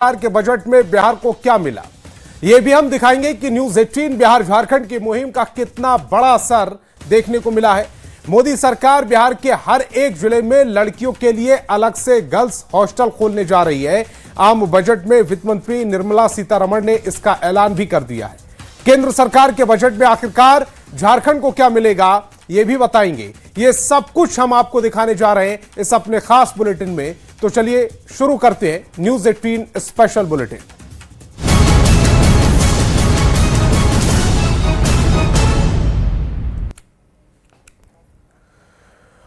बिहार के बजट में बिहार को क्या मिला, यह भी हम दिखाएंगे कि न्यूज 18 बिहार झारखंड की मुहिम का कितना बड़ा असर देखने को मिला है। मोदी सरकार बिहार के हर एक जिले में लड़कियों के लिए अलग से गर्ल्स हॉस्टल खोलने जा रही है। आम बजट में वित्त मंत्री निर्मला सीतारमण ने इसका ऐलान भी कर दिया है। केंद्र सरकार के बजट में आखिरकार झारखंड को क्या मिलेगा, यह भी बताएंगे। यह सब कुछ हम आपको दिखाने जा रहे हैं इस अपने खास बुलेटिन में। तो चलिए शुरू करते हैं न्यूज 18 स्पेशल बुलेटिन।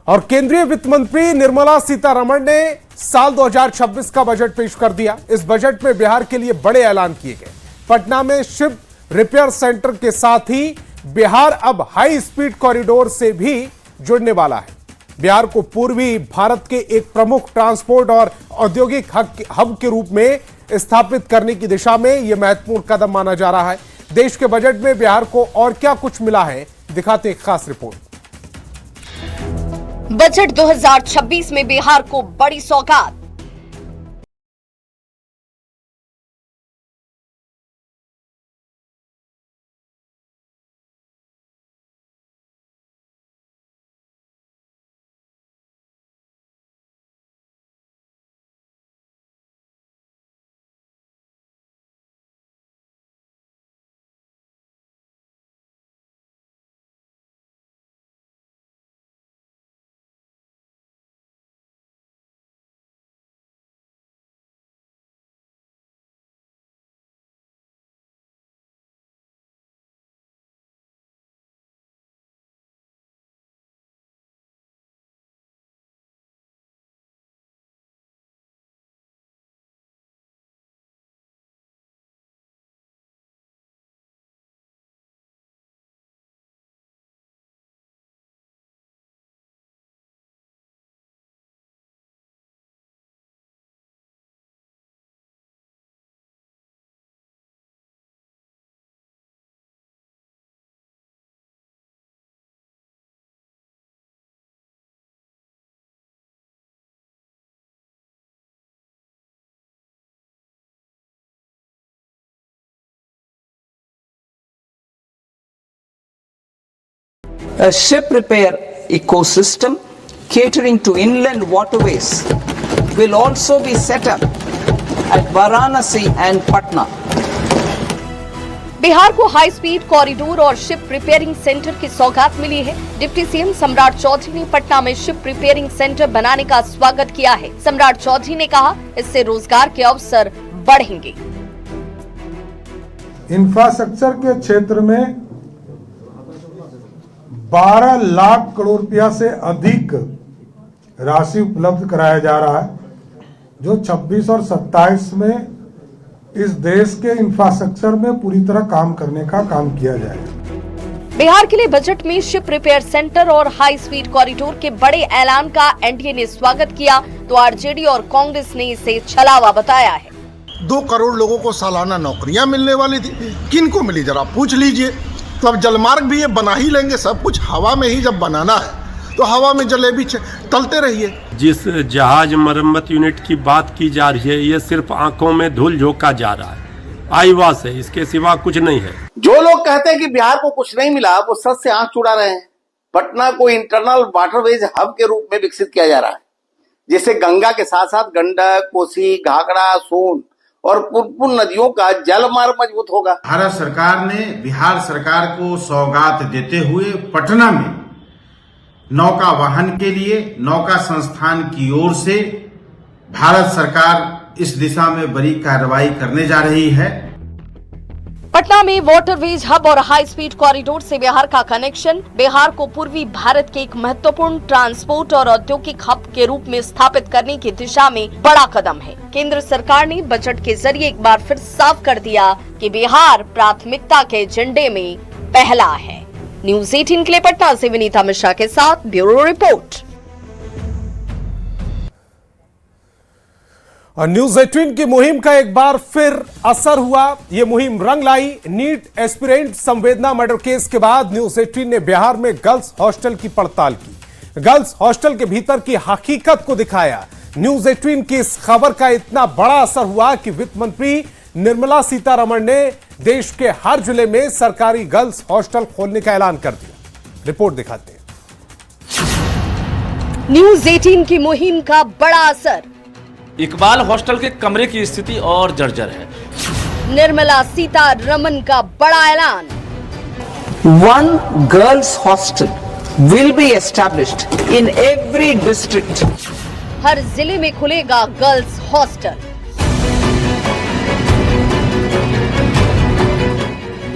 और केंद्रीय वित्त मंत्री निर्मला सीतारमण ने साल 2026 का बजट पेश कर दिया। इस बजट में बिहार के लिए बड़े ऐलान किए गए। पटना में शिप रिपेयर सेंटर के साथ ही बिहार अब हाई स्पीड कॉरिडोर से भी जुड़ने वाला है। बिहार को पूर्वी भारत के एक प्रमुख ट्रांसपोर्ट और औद्योगिक हब के रूप में स्थापित करने की दिशा में यह महत्वपूर्ण कदम माना जा रहा है। देश के बजट में बिहार को और क्या कुछ मिला है, दिखाते एक खास रिपोर्ट। बजट 2026 में बिहार को बड़ी सौगात। A ship repair ecosystem catering to inland waterways will also be set up at Varanasi and Patna. Bihar को हाई स्पीड कॉरिडोर और शिप रिपेयरिंग सेंटर की सौगात मिली है। डिप्टी सीएम सम्राट चौधरी ने पटना में शिप रिपेयरिंग सेंटर बनाने का स्वागत किया है। सम्राट चौधरी ने कहा, इससे रोजगार के अवसर बढ़ेंगे। इंफ्रास्ट्रक्चर के क्षेत्र में 12 लाख करोड़ रुपया से अधिक राशि उपलब्ध कराया जा रहा है, जो 26 और 27 में इस देश के इंफ्रास्ट्रक्चर में पूरी तरह काम करने का काम किया जाएगा। बिहार के लिए बजट में शिप रिपेयर सेंटर और हाई स्पीड कॉरिडोर के बड़े ऐलान का एनडीए ने स्वागत किया, तो आरजेडी और कांग्रेस ने इसे छलावा बताया है। 2 करोड़ लोगों को सालाना नौकरियां मिलने वाली थी, किन को मिली जरा पूछ लीजिए। तो अब जलमार्ग भी ये बना ही लेंगे, सब कुछ हवा में ही जब बनाना है तो हवा में जलेबी तलते रहिए। जिस जहाज मरम्मत यूनिट की बात की जा रही है, ये सिर्फ आंखों में धूल झोंका जा रहा है, आईवास है, इसके सिवा कुछ नहीं है। जो लोग कहते हैं कि बिहार को कुछ नहीं मिला, वो सच से आंख चुड़ा रहे हैं। पटना को इंटरनल वाटरवेज हब के रूप में विकसित किया जा रहा है, जिससे गंगा के साथ साथ गंडक, कोसी, घाघरा, सोन और पुनपुन नदियों का जल मार्ग मजबूत होगा। भारत सरकार ने बिहार सरकार को सौगात देते हुए पटना में नौका वाहन के लिए नौका संस्थान की ओर से भारत सरकार इस दिशा में बड़ी कार्रवाई करने जा रही है। पटना में वाटरवेज हब और हाई स्पीड कॉरिडोर से बिहार का कनेक्शन बिहार को पूर्वी भारत के एक महत्वपूर्ण ट्रांसपोर्ट और औद्योगिक हब के रूप में स्थापित करने की दिशा में बड़ा कदम है। केंद्र सरकार ने बजट के जरिए एक बार फिर साफ कर दिया कि बिहार प्राथमिकता के एजेंडे में पहला है। न्यूज 18 के लिए पटना से विनीता मिश्रा के साथ ब्यूरो रिपोर्ट। और न्यूज 18 की मुहिम का एक बार फिर असर हुआ। यह मुहिम रंग लाई। नीट एस्पिरेंट संवेदना मर्डर केस के बाद न्यूज 18 ने बिहार में गर्ल्स हॉस्टल की पड़ताल की। गर्ल्स हॉस्टल के भीतर की हकीकत को दिखाया। न्यूज 18 की इस खबर का इतना बड़ा असर हुआ कि वित्त मंत्री निर्मला सीतारमण ने देश के हर जिले में सरकारी गर्ल्स हॉस्टल खोलने का ऐलान कर दिया। रिपोर्ट दिखाते हैं। न्यूज 18 की मुहिम का बड़ा असर। इकबाल हॉस्टल के कमरे की स्थिति और जर्जर है। निर्मला सीतारमण का बड़ा ऐलान। One girls' hostel will be established in every district. हर जिले में खुलेगा गर्ल्स हॉस्टल।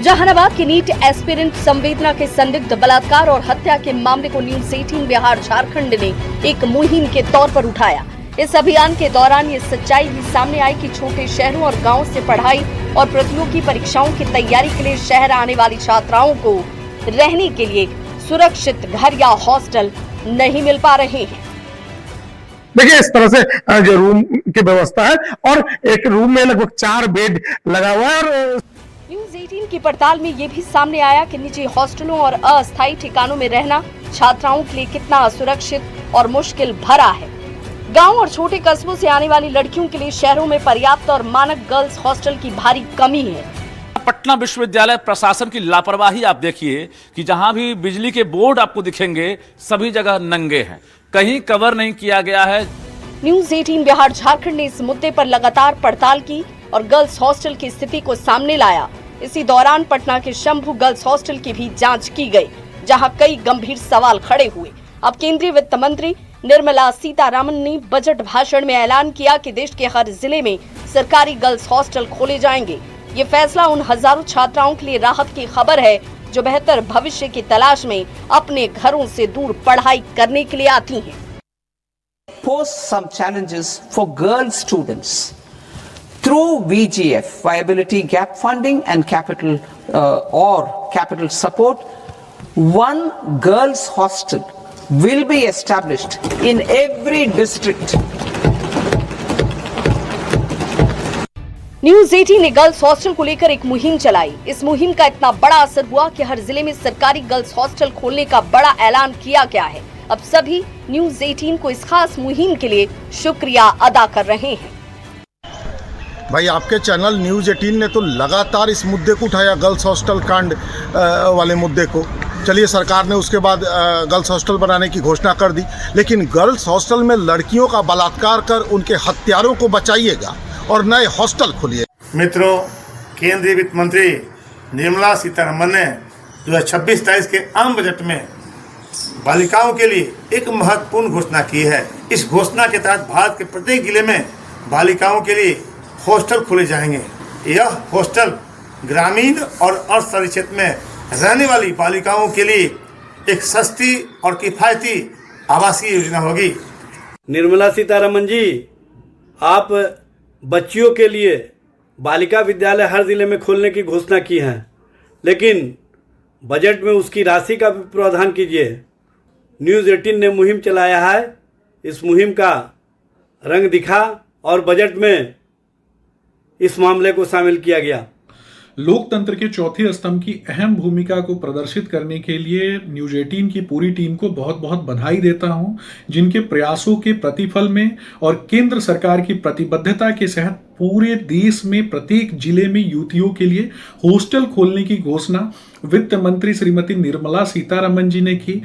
जहानाबाद के नीट एस्पिरेंट संवेदना के संदिग्ध बलात्कार और हत्या के मामले को न्यूज 18 बिहार झारखंड ने एक मुहिम के तौर पर उठाया। इस अभियान के दौरान ये सच्चाई भी सामने आई कि छोटे शहरों और गांवों से पढ़ाई और प्रतियोगी परीक्षाओं की तैयारी के लिए शहर आने वाली छात्राओं को रहने के लिए सुरक्षित घर या हॉस्टल नहीं मिल पा रहे हैं। देखिए, इस तरह से जो रूम की व्यवस्था है और एक रूम में लगभग 4 बेड लगा हुआ है। और न्यूज 18 की पड़ताल में ये भी सामने आया कि निजी हॉस्टलों और अस्थायी ठिकानों में रहना छात्राओं के लिए कितना असुरक्षित और मुश्किल भरा है। गांव और छोटे कस्बों से आने वाली लड़कियों के लिए शहरों में पर्याप्त और मानक गर्ल्स हॉस्टल की भारी कमी है। पटना विश्वविद्यालय प्रशासन की लापरवाही आप देखिए कि जहां भी बिजली के बोर्ड आपको दिखेंगे सभी जगह नंगे हैं, कहीं कवर नहीं किया गया है। न्यूज 18 बिहार झारखंड ने इस मुद्दे पर लगातार पड़ताल की और गर्ल्स हॉस्टल की स्थिति को सामने लाया। इसी दौरान पटना के शंभू गर्ल्स हॉस्टल की भी जांच की गई, जहां कई गंभीर सवाल खड़े हुए। अब केंद्रीय वित्त मंत्री निर्मला सीतारमण ने बजट भाषण में ऐलान किया कि देश के हर जिले में सरकारी गर्ल्स हॉस्टल खोले जाएंगे। ये फैसला उन हजारों छात्राओं के लिए राहत की खबर है जो बेहतर भविष्य की तलाश में अपने घरों से दूर पढ़ाई करने के लिए आती हैं। Pose some challenges for girl students through VGF, viability gap funding and capital support. One girls hostel will be established in every district. News 18 ने गर्ल्स हॉस्टल को लेकर एक मुहिम चलाई। इस मुहिम का इतना बड़ा असर हुआ कि हर जिले में सरकारी गर्ल्स हॉस्टल खोलने का बड़ा ऐलान किया गया है। अब सभी न्यूज 18 को इस खास मुहिम के लिए शुक्रिया अदा कर रहे हैं। भाई, आपके चैनल न्यूज़ 18 ने तो लगातार इस मुद्दे को उठाया, गर्ल्स हॉस्टल कांड वाले मुद्दे को। चलिए, सरकार ने उसके बाद गर्ल्स हॉस्टल बनाने की घोषणा कर दी, लेकिन गर्ल्स हॉस्टल में लड़कियों का बलात्कार कर उनके हत्यारों को बचाइएगा और नए हॉस्टल खोलिए। मित्रों, केंद्रीय वित्त मंत्री निर्मला सीतारमण ने 2026-27 के आम बजट में बालिकाओं के लिए एक महत्वपूर्ण घोषणा की है। इस घोषणा के तहत भारत के प्रत्येक जिले में बालिकाओं के लिए हॉस्टल खोले जाएंगे। यह हॉस्टल ग्रामीण और अर्ध शहरी क्षेत्र में रहने वाली बालिकाओं के लिए एक सस्ती और किफायती आवासीय योजना होगी। निर्मला सीतारमण जी, आप बच्चियों के लिए बालिका विद्यालय हर जिले में खोलने की घोषणा की है, लेकिन बजट में उसकी राशि का भी प्रावधान कीजिए। न्यूज़ 18 ने मुहिम चलाया है, इस मुहिम का रंग दिखा और बजट में इस मामले को शामिल किया गया। लोकतंत्र के चौथे स्तंभ की अहम भूमिका को प्रदर्शित करने के लिए न्यूज 18 की पूरी टीम को बहुत बहुत बधाई देता हूं, जिनके प्रयासों के प्रतिफल में और केंद्र सरकार की प्रतिबद्धता के तहत पूरे देश में प्रत्येक जिले में युवतियों के लिए हॉस्टल खोलने की घोषणा वित्त मंत्री श्रीमती निर्मला सीतारमण जी ने की।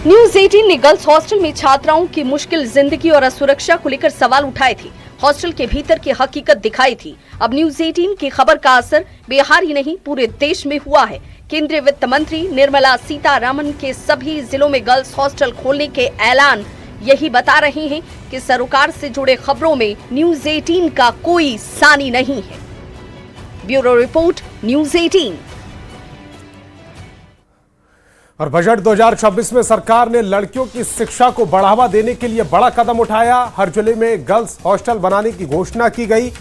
न्यूज 18 ने गर्ल्स हॉस्टल में छात्राओं की मुश्किल जिंदगी और असुरक्षा को लेकर सवाल उठाए थे, हॉस्टल के भीतर की हकीकत दिखाई थी। अब न्यूज 18 की खबर का असर बिहार ही नहीं पूरे देश में हुआ है। केंद्रीय वित्त मंत्री निर्मला सीतारमण के सभी जिलों में गर्ल्स हॉस्टल खोलने के ऐलान यही बता रहे हैं कि सरकार से जुड़े खबरों में न्यूज 18 का कोई सानी नहीं है। Bureau report, news 18। और बजट 2026 में सरकार ने लड़कियों की शिक्षा को बढ़ावा देने के लिए बड़ा कदम उठाया। हर जिले में गर्ल्स हॉस्टल बनाने की घोषणा की गई।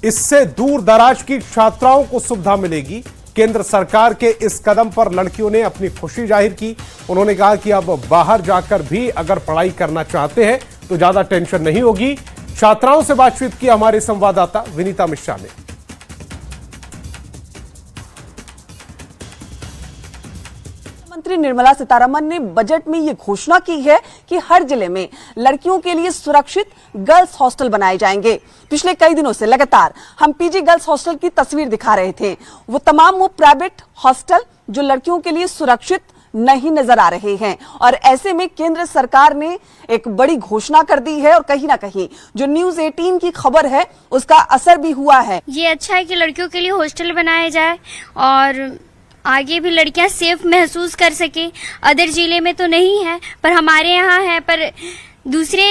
इससे दूर दराज की छात्राओं को सुविधा मिलेगी। केंद्र सरकार के इस कदम पर लड़कियों ने अपनी खुशी जाहिर की। उन्होंने कहा कि अब बाहर जाकर भी अगर पढ़ाई करना चाहते हैं तो ज्यादा टेंशन नहीं होगी। छात्राओं से बातचीत की हमारे संवाददाता विनीता मिश्रा ने। मंत्री निर्मला सीतारमण ने बजट में ये घोषणा की है कि हर जिले में लड़कियों के लिए सुरक्षित गर्ल्स हॉस्टल बनाए जाएंगे। पिछले कई दिनों से लगातार हम पीजी गर्ल्स हॉस्टल की तस्वीर दिखा रहे थे। वो प्राइवेट हॉस्टल जो लड़कियों के लिए सुरक्षित नहीं नजर आ रहे हैं और ऐसे में केंद्र सरकार ने एक बड़ी घोषणा कर दी है और कहीं ना कहीं जो न्यूज़ 18 की खबर है उसका असर भी हुआ है। ये अच्छा है कि लड़कियों के लिए हॉस्टल बनाया जाए और आगे भी लड़कियां सेफ महसूस कर सके। अदर जिले में तो नहीं है पर हमारे यहाँ है, पर दूसरे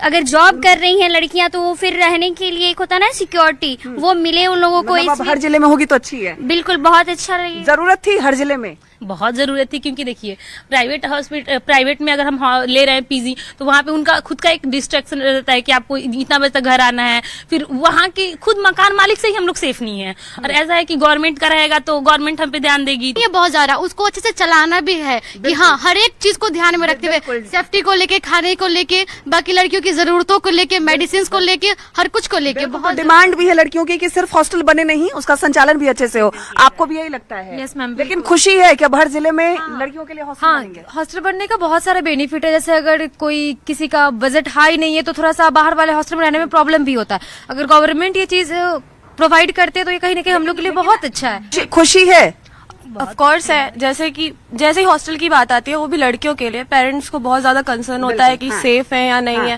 अगर जॉब कर रही हैं लड़कियां तो वो फिर रहने के लिए एक होता है ना सिक्योरिटी, वो मिले उन लोगों को। मतलब हर जिले में होगी तो अच्छी है। बिल्कुल, बहुत अच्छा रहेगा। जरूरत थी हर जिले में, बहुत जरूरत थी, क्योंकि देखिए प्राइवेट में अगर हम ले रहे हैं पीजी तो वहाँ पे उनका खुद का एक डिस्ट्रैक्शन रहता है कि आपको इतना बजे तक घर आना है, फिर वहाँ के खुद मकान मालिक से ही हम लोग सेफ नहीं है। और ऐसा है कि गवर्नमेंट का रहेगा तो गवर्नमेंट हम पे ध्यान देगी। ये बहुत ज्यादा उसको अच्छे से चलाना भी है कि हाँ हर एक चीज को ध्यान में रखते हुए, सेफ्टी को लेके, खाने को लेके, बाकी लड़कियों की जरूरतों को लेके, मेडिसिन को लेके, हर कुछ को लेके बहुत डिमांड भी है लड़कियों की कि सिर्फ हॉस्टल बने नहीं, उसका संचालन भी अच्छे से हो। आपको भी यही लगता है? Yes ma'am. लेकिन खुशी है कि अब हर जिले में लड़कियों के लिए हॉस्टल बनेंगे। हॉस्टल बनने का बहुत सारा बेनिफिट है। जैसे अगर कोई किसी का बजट हाई नहीं है तो थोड़ा सा बाहर वाले हॉस्टल में रहने में प्रॉब्लम भी होता है। अगर गवर्नमेंट ये चीज प्रोवाइड करते हैं तो ये कहीं ना कहीं हम लोग के लिए बहुत अच्छा है। खुशी है ऑफ कोर्स है। जैसे ही हॉस्टल की बात आती है वो भी लड़कियों के लिए, पेरेंट्स को बहुत ज्यादा कंसर्न होता है कि सेफ है या नहीं है,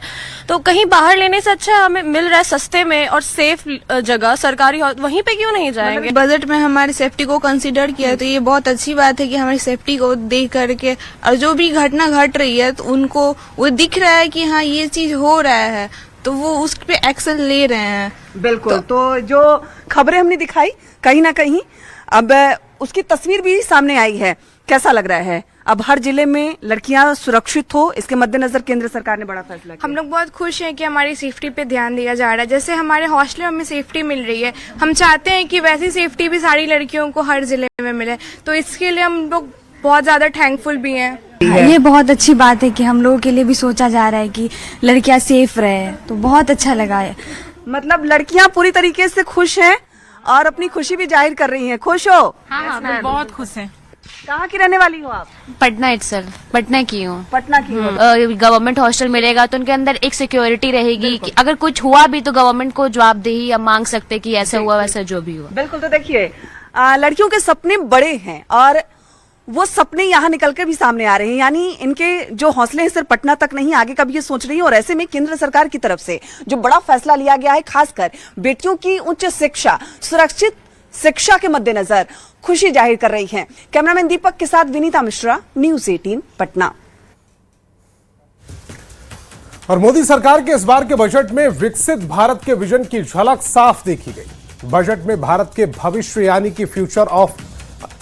तो कहीं बाहर लेने से अच्छा हमें मिल रहा है सस्ते में और सेफ जगह सरकारी, वहीं पे क्यों नहीं जाएंगे। बजट में हमारी सेफ्टी को कंसीडर किया तो ये बहुत अच्छी बात है कि हमारी सेफ्टी को देख करके और जो भी घटना घट रही है तो उनको वो दिख रहा है कि हाँ ये चीज हो रहा है तो वो उस पे एक्शन ले रहे हैं। बिल्कुल। तो जो खबरें हमने दिखाई कहीं ना कहीं अब उसकी तस्वीर भी सामने आई है। कैसा लग रहा है? अब हर जिले में लड़कियां सुरक्षित हो, इसके मद्देनजर केंद्र सरकार ने बड़ा फैसला किया। हम लोग बहुत खुश हैं कि हमारी सेफ्टी पे ध्यान दिया जा रहा है। जैसे हमारे हॉस्टल में सेफ्टी मिल रही है, हम चाहते हैं कि वैसी सेफ्टी भी सारी लड़कियों को हर जिले में मिले, तो इसके लिए हम लोग बहुत ज्यादा थैंकफुल भी हैं। ये बहुत अच्छी बात है कि हम लोगों के लिए भी सोचा जा रहा है कि लड़कियां सेफ रहे, तो बहुत अच्छा लगा है। मतलब लड़कियां पूरी तरीके से खुश हैं और अपनी खुशी भी जाहिर कर रही हैं। खुश हो? हाँ, बहुत खुश हैं। कहाँ की रहने वाली हो आप? पटना इटसेल्फ, पटना की हूँ। पटना की हो। गवर्नमेंट हॉस्टल मिलेगा तो उनके अंदर एक सिक्योरिटी रहेगी कि अगर कुछ हुआ भी तो गवर्नमेंट को जवाबदेही या मांग सकते कि ऐसा हुआ वैसा जो भी हुआ। बिल्कुल। तो देखिए लड़कियों के सपने बड़े हैं और वो सपने यहाँ निकलकर भी सामने आ रहे हैं। यानी इनके जो हौसले हैं सिर्फ पटना तक नहीं, आगे का भी ये सोच रही है। और ऐसे में केंद्र सरकार की तरफ से जो बड़ा फैसला लिया गया है, खासकर बेटियों की उच्च शिक्षा, सुरक्षित शिक्षा के मद्देनजर खुशी जाहिर कर रही हैं। कैमरामैन दीपक के साथ विनीता मिश्रा, न्यूज़ 18 पटना। और मोदी सरकार के इस बार के बजट में विकसित भारत के विजन की झलक साफ देखी गई। बजट में भारत के भविष्य यानी कि फ्यूचर ऑफ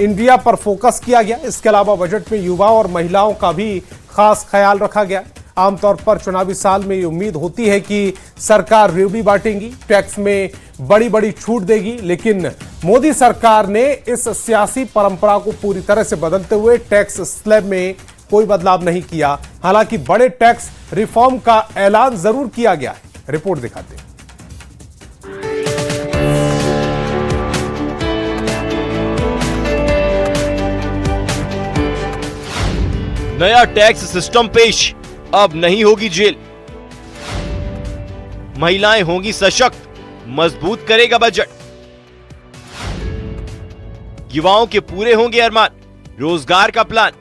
इंडिया पर फोकस किया गया। इसके अलावा बजट में युवा और महिलाओं का भी खास ख्याल रखा गया। आमतौर पर चुनावी साल में ये उम्मीद होती है कि सरकार रेवड़ी बांटेगी, टैक्स में बड़ी बड़ी छूट देगी, लेकिन मोदी सरकार ने इस सियासी परंपरा को पूरी तरह से बदलते हुए टैक्स स्लैब में कोई बदलाव नहीं किया। हालांकि बड़े टैक्स रिफॉर्म का ऐलान जरूर किया गया है। रिपोर्ट दिखाते हैं। नया टैक्स सिस्टम पेश, अब नहीं होगी जेल। महिलाएं होंगी सशक्त, मजबूत करेगा बजट। युवाओं के पूरे होंगे अरमान, रोजगार का प्लान।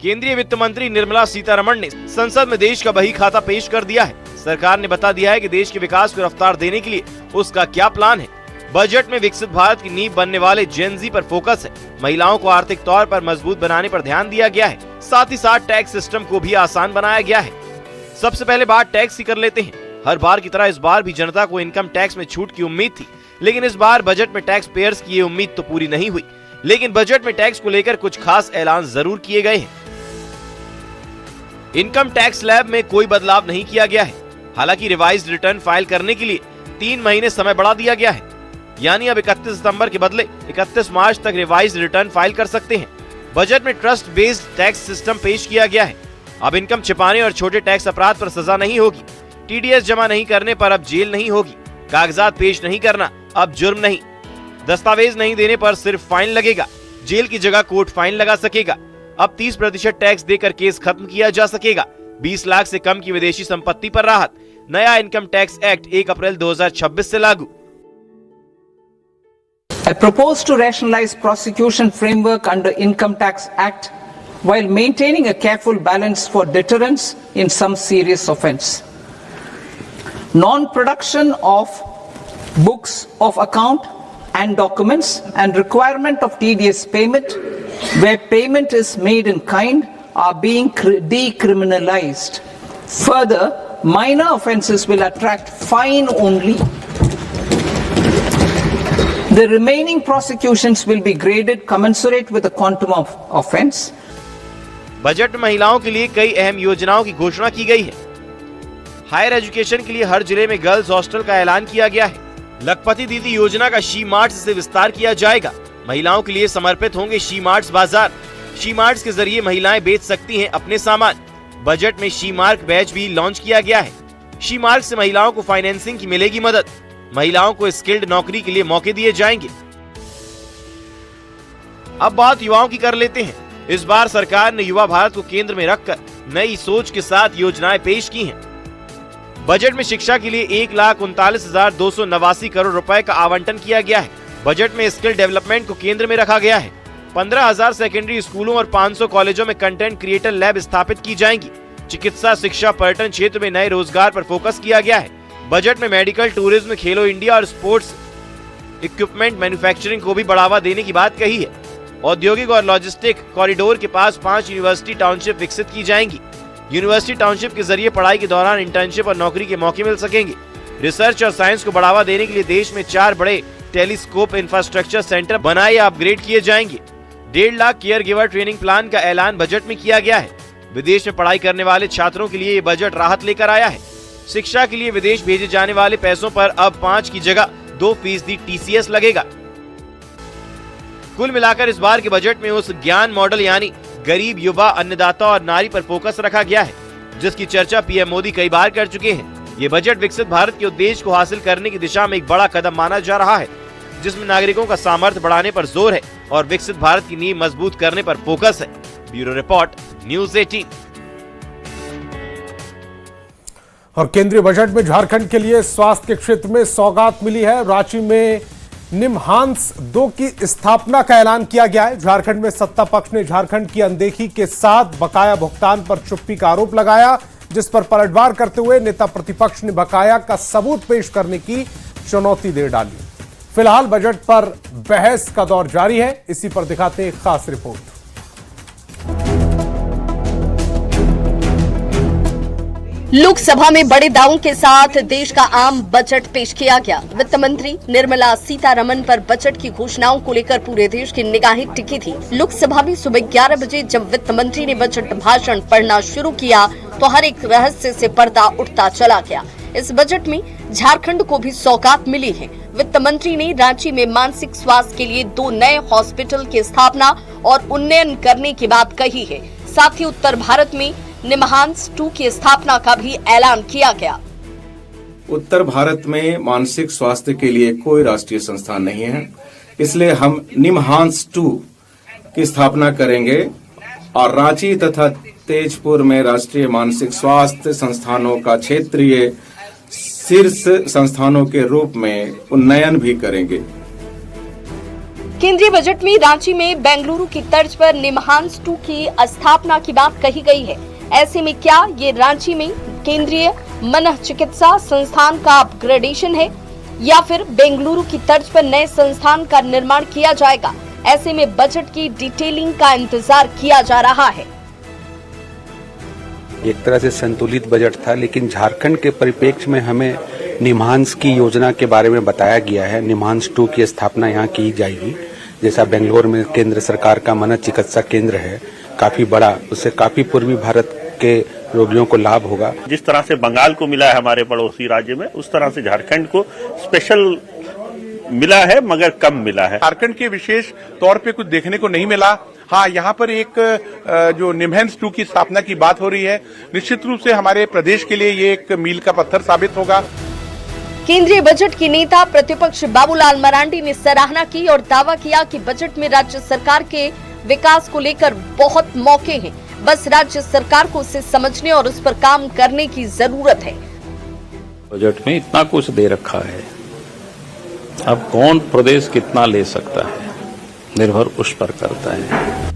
केंद्रीय वित्त मंत्री निर्मला सीतारमण ने संसद में देश का बही खाता पेश कर दिया है। सरकार ने बता दिया है कि देश के विकास को रफ्तार देने के लिए उसका क्या प्लान है। बजट में विकसित भारत की नींव बनने वाले जेन ज़ी पर फोकस है। महिलाओं को आर्थिक तौर पर मजबूत बनाने पर ध्यान दिया गया है। साथ ही साथ टैक्स सिस्टम को भी आसान बनाया गया है। सबसे पहले बात टैक्स की कर लेते हैं। हर बार की तरह इस बार भी जनता को इनकम टैक्स में छूट की उम्मीद थी, लेकिन इस बार बजट में टैक्स पेयर्स की ये उम्मीद तो पूरी नहीं हुई। लेकिन बजट में टैक्स को लेकर कुछ खास ऐलान जरूर किए गए हैं। इनकम टैक्स स्लैब में कोई बदलाव नहीं किया गया है। हालांकि रिवाइज्ड रिटर्न फाइल करने के लिए 3 महीने समय बढ़ा दिया गया है। यानी अब 31 सितंबर के बदले 31 मार्च तक रिवाइज्ड रिटर्न फाइल कर सकते हैं। बजट में ट्रस्ट बेस्ड टैक्स सिस्टम पेश किया गया है। अब इनकम छिपाने और छोटे टैक्स अपराध पर सजा नहीं होगी। टीडीएस जमा नहीं करने पर अब जेल नहीं होगी। कागजात पेश नहीं करना अब जुर्म नहीं। दस्तावेज नहीं देने पर सिर्फ फाइन लगेगा। जेल की जगह कोर्ट फाइन लगा सकेगा। अब 30% टैक्स देकर केस खत्म किया जा सकेगा। 20 लाख से कम की विदेशी संपत्ति पर राहत। नया इनकम टैक्स एक्ट 1 अप्रैल 2026 से लागू। I propose to rationalize prosecution framework under Income Tax Act while maintaining a careful balance for deterrence in some serious offence. Non-production of books of account and documents and requirement of TDS payment where payment is made in kind are being decriminalized. Further, minor offences will attract fine only. The remaining prosecutions will be graded commensurate with the quantum of offence. Budget में महिलाओं के लिए कई अहम योजनाओं की घोषणा की गई है। हायर एजुकेशन के लिए हर जिले में गर्ल्स हॉस्टल का ऐलान किया गया है। लखपति दीदी योजना का शी मार्ट से विस्तार किया जाएगा। महिलाओं के लिए समर्पित होंगे शी मार्ट बाजार। शी मार्ट के जरिए महिलाएं बेच सकती हैं अपने सामान। बजट में शी मार्ट बैच भी लॉन्च किया गया है। शी मार्ट से महिलाओं को फाइनेंसिंग की मिलेगी मदद। महिलाओं को स्किल्ड नौकरी के लिए मौके दिए जाएंगे। अब बात युवाओं की कर लेते हैं। इस बार सरकार ने युवा भारत को केंद्र में रखकर नई सोच के साथ योजनाएं पेश की हैं। बजट में शिक्षा के लिए 1,39,289 करोड़ रुपए का आवंटन किया गया है। बजट में स्किल डेवलपमेंट को केंद्र में रखा गया है। 15,000 सेकेंडरी स्कूलों और 500 कॉलेजों में कंटेंट क्रिएटर लैब स्थापित की जाएंगी। चिकित्सा, शिक्षा, पर्यटन क्षेत्र में नए रोजगार पर फोकस किया गया है। बजट में मेडिकल, टूरिज्म, खेलो इंडिया और स्पोर्ट्स इक्विपमेंट मैन्युफैक्चरिंग को भी बढ़ावा देने की बात कही है। औद्योगिक और लॉजिस्टिक कॉरिडोर के पास 5 यूनिवर्सिटी टाउनशिप विकसित की जाएंगी। यूनिवर्सिटी टाउनशिप के जरिए पढ़ाई के दौरान इंटर्नशिप और नौकरी के मौके मिल सकेंगे। रिसर्च और साइंस को बढ़ावा देने के लिए देश में 4 बड़े टेलीस्कोप इंफ्रास्ट्रक्चर सेंटर बनाए या अपग्रेड किए जाएंगे। 1.5 lakh care giver training plan का ऐलान बजट में किया गया है। विदेश में पढ़ाई करने वाले छात्रों के लिए ये बजट राहत लेकर आया है। शिक्षा के लिए विदेश भेजे जाने वाले पैसों पर अब 5 की जगह 2% TCS लगेगा। कुल मिलाकर इस बार के बजट में उस ज्ञान मॉडल यानी गरीब, युवा, अन्नदाता और नारी पर फोकस रखा गया है, जिसकी चर्चा पीएम मोदी कई बार कर चुके हैं। ये बजट विकसित भारत के उद्देश्य को हासिल करने की दिशा में एक बड़ा कदम माना जा रहा है, जिसमें नागरिकों का सामर्थ्य बढ़ाने पर जोर है और विकसित भारत की नींव मजबूत करने पर फोकस है। Bureau report, news 18। और केंद्रीय बजट में झारखंड के लिए स्वास्थ्य के क्षेत्र में सौगात मिली है। रांची में निमहांस 2 की स्थापना का ऐलान किया गया है। झारखंड में सत्ता पक्ष ने झारखंड की अनदेखी के साथ बकाया भुगतान पर चुप्पी का आरोप लगाया, जिस पर पलटवार करते हुए नेता प्रतिपक्ष ने बकाया का सबूत पेश करने की चुनौती दे डाली। फिलहाल बजट पर बहस का दौर जारी है। इसी पर दिखाते हैं एक खास रिपोर्ट। लोकसभा में बड़े दावों के साथ देश का आम बजट पेश किया गया। वित्त मंत्री निर्मला सीतारमण पर बजट की घोषणाओं को लेकर पूरे देश की निगाहें टिकी थी। लोकसभा में सुबह 11 बजे जब वित्त मंत्री ने बजट भाषण पढ़ना शुरू किया तो हर एक रहस्य से पर्दा उठता चला गया। इस बजट में झारखंड को भी सौगात मिली है। वित्त मंत्री ने रांची में मानसिक स्वास्थ्य के लिए 2 नए हॉस्पिटल की स्थापना और उन्नयन करने की बात कही है। साथ ही उत्तर भारत में निमहांस 2 की स्थापना का भी ऐलान किया गया। उत्तर भारत में मानसिक स्वास्थ्य के लिए कोई राष्ट्रीय संस्थान नहीं है, इसलिए हम निमहांस 2 की स्थापना करेंगे और रांची तथा तेजपुर में राष्ट्रीय मानसिक स्वास्थ्य संस्थानों का क्षेत्रीय शीर्ष संस्थानों के रूप में उन्नयन भी करेंगे। केंद्रीय बजट में रांची में बेंगलुरु की तर्ज पर निमहांस 2 की स्थापना की बात कही गई है। ऐसे में क्या ये रांची में केंद्रीय मन चिकित्सा संस्थान का अपग्रेडेशन है या फिर बेंगलुरु की तर्ज पर नए संस्थान का निर्माण किया जाएगा? ऐसे में बजट की डिटेलिंग का इंतजार किया जा रहा है। एक तरह से संतुलित बजट था, लेकिन झारखंड के परिप्रेक्ष्य में हमें निमहांस की योजना के बारे में बताया गया है। निमहांस 2 की स्थापना यहाँ की जाएगी। जैसा बेंगलोर में केंद्र सरकार का मन चिकित्सा केंद्र है, काफी बड़ा, उससे काफी पूर्वी भारत के रोगियों को लाभ होगा। जिस तरह से बंगाल को मिला है हमारे पड़ोसी राज्य में, उस तरह से झारखंड को स्पेशल मिला है, मगर कम मिला है। झारखंड के विशेष तौर पे कुछ देखने को नहीं मिला। हाँ, यहाँ पर एक जो निमहांस 2 की स्थापना की बात हो रही है, निश्चित रूप से हमारे प्रदेश के लिए ये एक मील का पत्थर साबित होगा। केंद्रीय बजट की नेता प्रतिपक्ष बाबूलाल मरांडी ने सराहना की और दावा किया कि बजट में राज्य सरकार के विकास को लेकर बहुत मौके हैं। बस राज्य सरकार को उसे समझने और उस पर काम करने की जरूरत है। बजट में इतना कुछ दे रखा है, अब कौन प्रदेश कितना ले सकता है निर्भर उस पर करता है।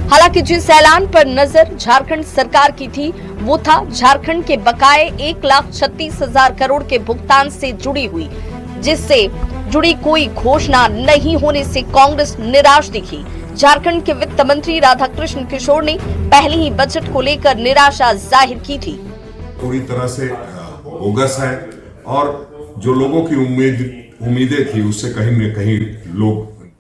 हालांकि जिस ऐलान पर नजर झारखंड सरकार की थी वो था झारखंड के बकाये 1,36,000 करोड़ के भुगतान से जुड़ी हुई, जिससे जुड़ी कोई घोषणा नहीं होने से कांग्रेस निराश दिखी। झारखंड के वित्त मंत्री राधाकृष्ण किशोर ने पहले ही बजट को लेकर निराशा जाहिर की थी। पूरी तरह से बोगस है और जो लोगों की उम्मीदें थी उससे कहीं न कहीं लोग